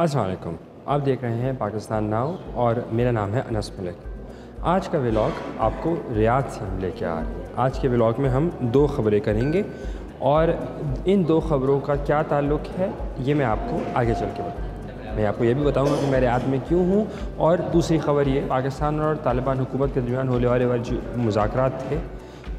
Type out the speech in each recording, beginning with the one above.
अस्सलाम वालेकुम। आप देख रहे हैं पाकिस्तान नाउ और मेरा नाम है अनस मलिक। आज का व्लॉग आपको रियाद से हम लेके आ रहे हैं। आज के व्लॉग में हम दो ख़बरें करेंगे और इन दो ख़बरों का क्या ताल्लुक़ है ये मैं आपको आगे चल के बताऊँगा। मैं आपको ये भी बताऊँगा कि मैं रियाद में क्यों हूँ, और दूसरी ख़बर ये पाकिस्तान और तालिबान हुकूमत के दरमियान होने वाले जो मुज़ाकरात थे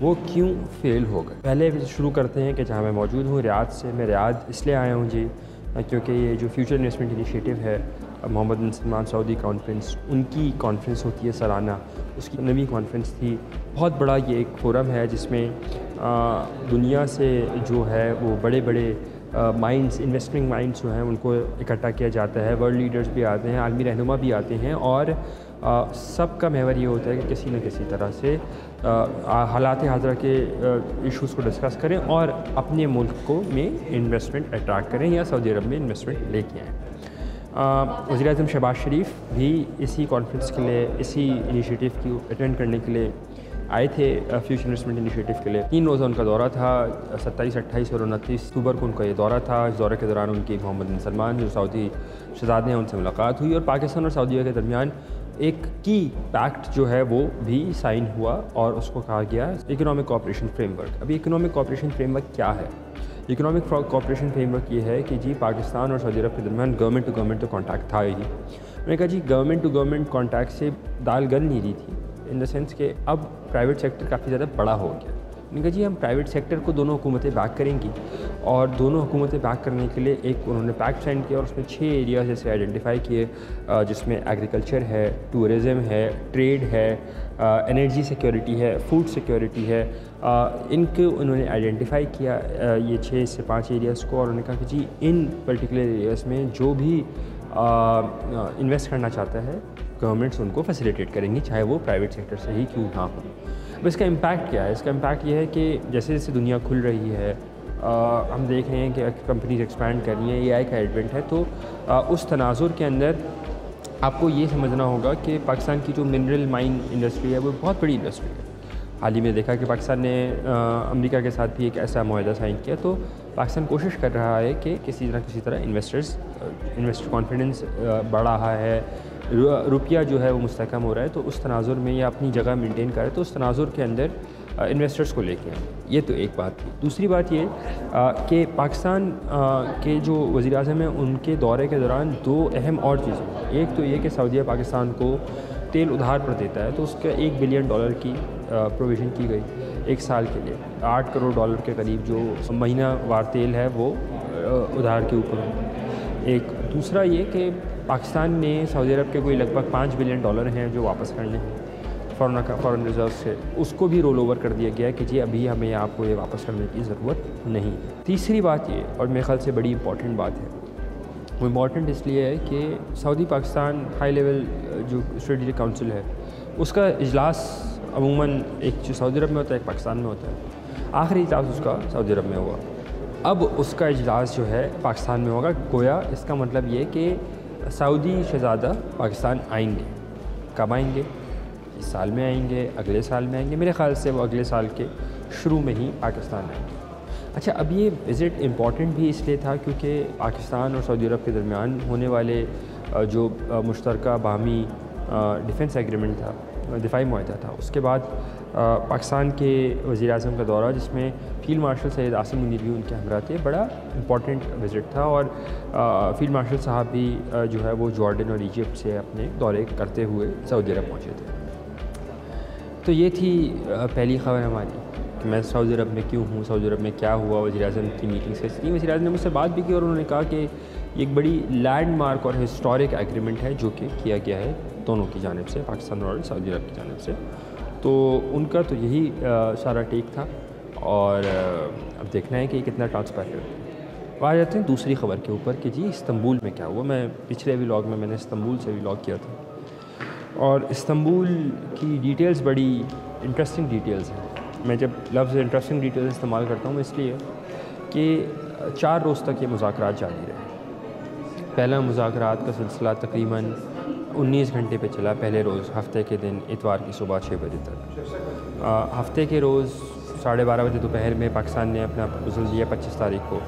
वो क्यों फ़ेल हो गए। पहले शुरू करते हैं कि जहाँ मैं मौजूद हूँ रियाद से। मैं रियाद इसलिए आया हूँ जी क्योंकि ये जो फ्यूचर इन्वेस्टमेंट इनिशिएटिव है मोहम्मद बिन सलमान सऊदी कॉन्फ्रेंस, उनकी कॉन्फ्रेंस होती है सालाना, उसकी 9वीं कॉन्फ्रेंस थी। बहुत बड़ा ये एक फोरम है जिसमें दुनिया से जो है वो बड़े बड़े माइंड्स, इन्वेस्टिंग माइंड्स जो हैं उनको इकट्ठा किया जाता है। वर्ल्ड लीडर्स भी आते हैं, आलमी रहनुमा भी आते हैं, और सबका महवर ये होता है कि किसी न किसी तरह से हालात हाज़िरा के इश्यूज़ को डिस्कस करें और अपने मुल्क को में इन्वेस्टमेंट अट्रैक्ट करें या सऊदी अरब में इन्वेस्टमेंट लेके आएँ। वज़ीर-ए-आज़म शहबाज शरीफ भी इसी कॉन्फ्रेंस के लिए, इसी इनिशिएटिव की अटेंड करने के लिए आए थे। फ्यूचर इन्वेस्टमेंट इनिशिएटिव के लिए 3 रोज़ा उनका दौरा था। 27, 28 और 29 अक्टूबर को उनका ये दौरा था। इस दौरे के दौरान उनकी मोहम्मद बिन सलमान जो सऊदी शहज़ादे हैं उनसे मुलाकात हुई, और पाकिस्तान और सऊदी के दरमियान एक की पैक्ट जो है वो भी साइन हुआ, और उसको कहा गया इकनॉमिक कोऑपरेशन फ्रेमवर्क। अभी इकनॉमिक कोऑपरेशन फ्रेमवर्क क्या है? इकनॉमिक कोऑपरेशन फ्रेमवर्क ये है कि जी पाकिस्तान और सऊदी अरब के दरमियान गवर्नमेंट टू गवर्नमेंट तो कॉन्टैक्ट था ही। मैंने कहा जी गवर्नमेंट टू गवर्नमेंट कॉन्टैक्ट से दाल गल नहीं रही थी, इन द सेंस कि अब प्राइवेट सेक्टर काफ़ी ज़्यादा बड़ा हो गया। मैंने कहा जी हम प्राइवेट सेक्टर को दोनों हुकूमतें बैक करेंगी, और दोनों हुकूमतें बैक करने के लिए एक उन्होंने पैक्ट साइन किया, और उसमें 6 एरियाज जैसे आइडेंटिफाई किए, जिसमें एग्रीकल्चर है, टूरिज़म है, ट्रेड है, एनर्जी सिक्योरिटी है, फूड सिक्योरिटी है। इनको उन्होंने आइडेंटिफाई किया ये 6 से 5 एरियाज़ को, और उन्होंने कहा कि जी इन पर्टिकुलर एरियाज़ में जो भी इन्वेस्ट करना चाहता है गवर्नमेंट्स उनको फैसिलिटेट करेंगी, चाहे वो प्राइवेट सेक्टर से ही क्यों ना हो। अब इसका इम्पैक्ट क्या है? इसका इम्पैक्ट ये है कि जैसे जैसे दुनिया खुल रही है, हम देख रहे हैं कि कंपनीज एक्सपैंड कर रही हैं, एआई का एडवेंट है, तो उस तनाजुर के अंदर आपको ये समझना होगा कि पाकिस्तान की जो मिनरल माइन इंडस्ट्री है वो बहुत बड़ी इंडस्ट्री है। हाल ही में देखा कि पाकिस्तान ने अमेरिका के साथ भी एक ऐसा मुआहदा साइन किया, तो पाकिस्तान कोशिश कर रहा है कि किसी तरह इन्वेस्टर कॉन्फिडेंस बढ़ रहा है, रुपया जो है वो मुस्तहकम हो रहा है, तो उस तनाजुर में या अपनी जगह मेंटेन करे, तो उस तनाजुर के अंदर इन्वेस्टर्स को लेके आए। ये तो एक बात थी। दूसरी बात ये कि पाकिस्तान के जो वज़ीर-ए-आज़म हैं उनके दौरे के दौरान 2 अहम और चीज़ें, एक तो ये कि सऊदी पाकिस्तान को तेल उधार पर देता है, तो उसका $1 बिलियन की प्रोविज़न की गई 1 साल के लिए। $8 करोड़ के करीब जो महीना वार तेल है वो उधार के ऊपर। एक दूसरा ये कि पाकिस्तान ने सऊदी अरब के कोई लगभग $5 बिलियन हैं जो वापस करने हैं फॉरेन रिजर्व से, उसको भी रोल ओवर कर दिया गया है कि जी अभी हमें आपको ये वापस करने की ज़रूरत नहीं है। तीसरी बात ये, और मेरे ख़्याल से बड़ी इंपॉर्टेंट बात है, वो इम्पॉर्टेंट इसलिए है कि सऊदी पाकिस्तान हाई लेवल जो स्ट्रेटेजिक काउंसिल है उसका इजलास अमूमन एक जो सऊदी अरब में होता है एक पाकिस्तान में होता है। आखिरी इजलास उसका सऊदी अरब में हुआ, अब उसका इजलास जो है पाकिस्तान में होगा। गोया इसका मतलब ये कि सऊदी शहज़ादा पाकिस्तान आएंगे। कब आएंगे? इस साल में आएंगे, अगले साल में आएंगे। मेरे ख़्याल से वो अगले साल के शुरू में ही पाकिस्तान आएंगे। अच्छा, अब ये विज़िट इम्पॉर्टेंट भी इसलिए था क्योंकि पाकिस्तान और सऊदी अरब के दरमियान होने वाले जो मुश्तरका बाहमी डिफेंस एग्रीमेंट था, दिफाई मुआहदा था, उसके बाद पाकिस्तान के वज़ीर-ए-आज़म का दौरा जिसमें फ़ील्ड मार्शल सैयद आसिम मुनीर भी उनके हमरा थे, बड़ा इम्पॉर्टेंट विज़िट था। और फ़ील्ड मार्शल साहब भी जो है वो जॉर्डन और इजिप्ट से अपने दौरे करते हुए सऊदी अरब पहुँचे थे। तो ये थी पहली ख़बर हमारी कि मैं सऊदी अरब में क्यों हूँ, सऊदी अरब में क्या हुआ, वज़ीर-ए-आज़म की मीटिंग्स कैसी थी। वज़ीर-ए-आज़म ने मुझसे बात भी की और उन्होंने कहा कि एक बड़ी लैंडमार्क और हिस्टोरिक एग्रीमेंट है जो कि किया गया है दोनों की जानिब से, पाकिस्तान और सऊदी अरब की जानिब से। तो उनका तो यही सारा टेक था, और अब देखना है कि कितना ट्रांसपेरेंट है। आ जाते हैं दूसरी ख़बर के ऊपर कि जी इस्तंबुल में क्या हुआ। मैं पिछले व्लॉग में मैंने इस्तंबुल से व्लॉग किया था, और इस्तंबुल की डिटेल्स बड़ी इंटरेस्टिंग डिटेल्स हैं। मैं जब लफ्ज़ इंटरेस्टिंग डिटेल्स इस्तेमाल करता हूँ इसलिए कि 4 रोज़ तक ये मुज़ाकरात जारी रहे। पहला मुज़ाकरात का सिलसिला तकरीबन 19 घंटे पे चला। पहले रोज़ हफ़्ते के दिन इतवार की सुबह 6 बजे तक। हफ़्ते के रोज़ 12:30 बजे दोपहर में पाकिस्तान ने अपना प्रपोज़ल दिया 25 तारीख को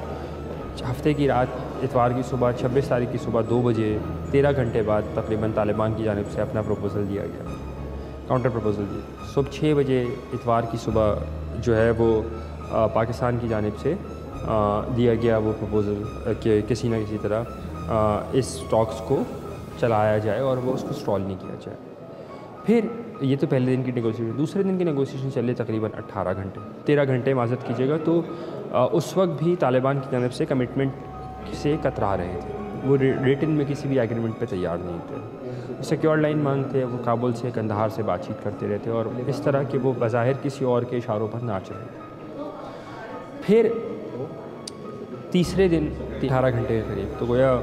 हफ्ते की रात इतवार की सुबह 26 तारीख की सुबह 2 बजे 13 घंटे बाद तकरीबन तालिबान की जानिब से अपना प्रपोज़ल दिया गया, काउंटर प्रपोज़ल दिया। सुबह 6 बजे इतवार की सुबह जो है वो पाकिस्तान की जानिब से दिया गया वो प्रपोज़ल कि किसी न किसी तरह इस टॉक्स को चलाया जाए और वो उसको स्टॉल नहीं किया जाए। फिर ये तो पहले दिन की नेगोशिएशन, दूसरे दिन की नेगोशिएशन चले तकरीबन 18 घंटे, 13 घंटे माज़रत कीजिएगा। तो उस वक्त भी तालिबान की जानिब से कमिटमेंट से कतरा रहे थे, वो रिटन में किसी भी एग्रीमेंट पे तैयार नहीं थे। सिक्योर लाइन मांगते, वो काबुल से कंदहार से बातचीत करते रहते और इस तरह के वो बज़ाहिर किसी और के इशारों पर नाच रहे थे। फिर तीसरे दिन 18 घंटे के करीब, तो गोया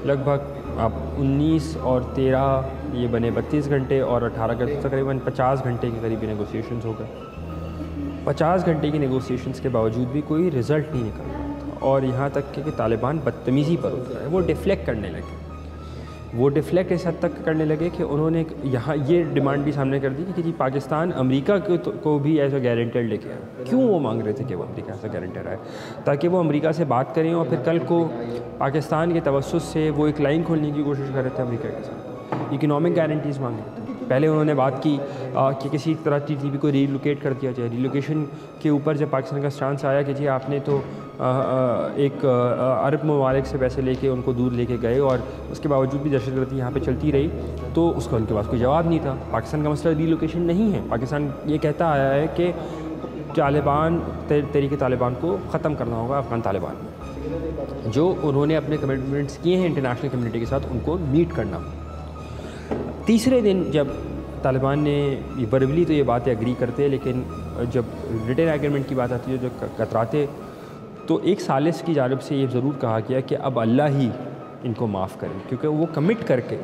लगभग आप 19 और 13 ये बने 32 घंटे और 18 घंटे तकरीबन 50 घंटे के करीब नेगोशिएशंस हो गए। 50 घंटे की नेगोशिएशंस के बावजूद भी कोई रिज़ल्ट नहीं निकल रहा था और यहाँ तक कि तालिबान बदतमीज़ी पर उतर आए, वो डिफ्लेक्ट करने लगे। वो डिफ्लेक्ट इस हद तक करने लगे कि उन्होंने यहाँ ये डिमांड भी सामने कर दी कि जी पाकिस्तान अमेरिका को भी एज अ गारंटर लेके आए। क्यों वो मांग रहे थे कि वो अमेरिका एज अ गारंटर आए? ताकि वो अमेरिका से बात करें और फिर कल को पाकिस्तान के तवस्सुत से वो एक लाइन खोलने की कोशिश कर रहे थे अमेरिका के साथ, इकनॉमिक गारंटीज़ मांग रहे थे। पहले उन्होंने बात की कि किसी तरह TTP को रीलोकेट कर दिया जाए। रीलोकेशन के ऊपर जब पाकिस्तान का स्टांस आया कि जी आपने तो एक अरब ममालिक से पैसे लेके उनको दूर लेके गए और उसके बावजूद भी दहशतगर्दी यहाँ पे चलती रही, तो उसका उनके पास कोई जवाब नहीं था। पाकिस्तान का मसला रीलोकेशन नहीं है, पाकिस्तान ये कहता आया है कि तालिबान तहरीक तालिबान को ख़त्म करना होगा अफ़गान तालिबान में, जो उन्होंने अपने कमिटमेंट्स किए हैं इंटरनेशनल कम्युनिटी के साथ, उनको मीट करना। तीसरे दिन जब तालिबान ने वर्बली तो ये बातें एग्री करते, लेकिन जब रिटन एग्रीमेंट की बात आती है, जो कतराते, तो एक सालिस की जानिब से ये ज़रूर कहा गया कि अब अल्लाह ही इनको माफ़ करें, क्योंकि वो कमिट करके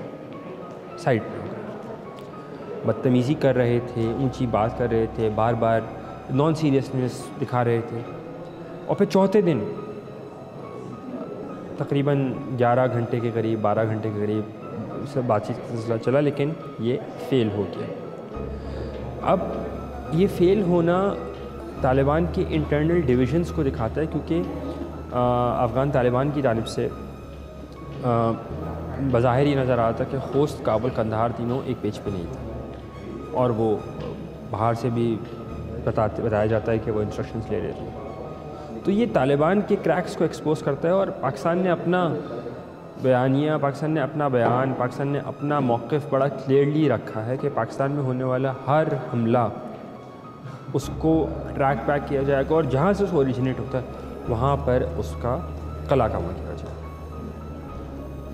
साइड पे हो गए, बदतमीज़ी कर रहे थे, ऊंची बात कर रहे थे, बार बार नॉन सीरियसनेस दिखा रहे थे। और फिर चौथे दिन तकरीबन 11 घंटे के करीब, 12 घंटे के करीब सब बातचीत का सिलसिला चला, लेकिन ये फ़ेल हो गया। अब ये फ़ेल होना तालिबान के इंटरनल डिविजन्स को दिखाता है, क्योंकि अफ़गान तालिबान की जानिब से बज़ाहिर ही नज़र आता कि होस्ट, काबुल, कंदहार तीनों एक पेज पे नहीं था और वो बाहर से भी बताया जाता है कि वो इंस्ट्रक्शंस ले रहे थे। तो ये तालिबान के क्रैक्स को एक्सपोज करता है और पाकिस्तान ने अपना बयानिया, पाकिस्तान ने अपना बयान, पाकिस्तान ने अपना मौक़िफ़ बड़ा क्लियरली रखा है कि पाकिस्तान में होने वाला हर हमला उसको ट्रैक बैक किया जाएगा और जहाँ से उसको ओरिजिनेट होता है वहाँ पर उसका कला कमा किया जाए।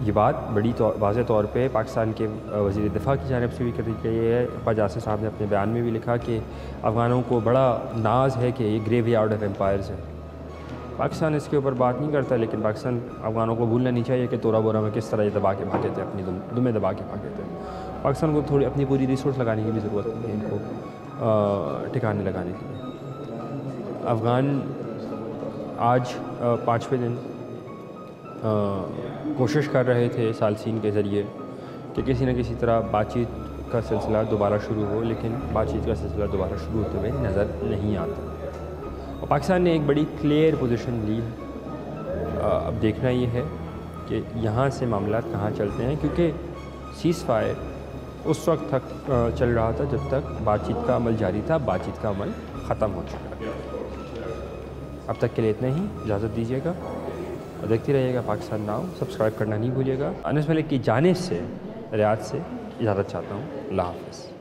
ये बात बड़ी वाज़ेह तौर पे पाकिस्तान के वज़ीर दिफ़ा की जानिब से भी करी गई है। ख्वाजा आसिफ़ साहब ने अपने बयान में भी लिखा कि अफ़गानों को बड़ा नाज है कि ये ग्रेव यार्ड ऑफ एम्पायर्स है। पाकिस्तान इसके ऊपर बात नहीं करता, लेकिन पाकिस्तान अफ़गानों को भूलना नहीं चाहिए कि तोरा बोरा में किस तरह ये दबा के भागे थे, अपनी दुमें दबा के भागे थे। पाकिस्तान को थोड़ी अपनी पूरी रिसोर्स लगाने की भी ज़रूरत है इनको ठिकाने लगाने के लिए। अफ़गान आज 5वें दिन कोशिश कर रहे थे सालसीन के ज़रिए कि किसी न किसी तरह बातचीत का सिलसिला दोबारा शुरू हो, लेकिन बातचीत का सिलसिला दोबारा शुरू होते हुए नज़र नहीं आता और पाकिस्तान ने एक बड़ी क्लियर पोजीशन ली है। अब देखना ये है कि यहाँ से मामला कहाँ चलते हैं, क्योंकि सीज़ फायर उस वक्त तक चल रहा था जब तक बातचीत का अमल जारी था, बातचीत का अमल ख़त्म हो चुका है। अब तक के लिए इतना ही, इजाज़त दीजिएगा और देखते रहिएगा पाकिस्तान नाउ। सब्सक्राइब करना नहीं भूलिएगा। अनस मलिक की जानिब से रियाद से इजाज़त चाहता हूँ। अल्लाह हाफ़िज़।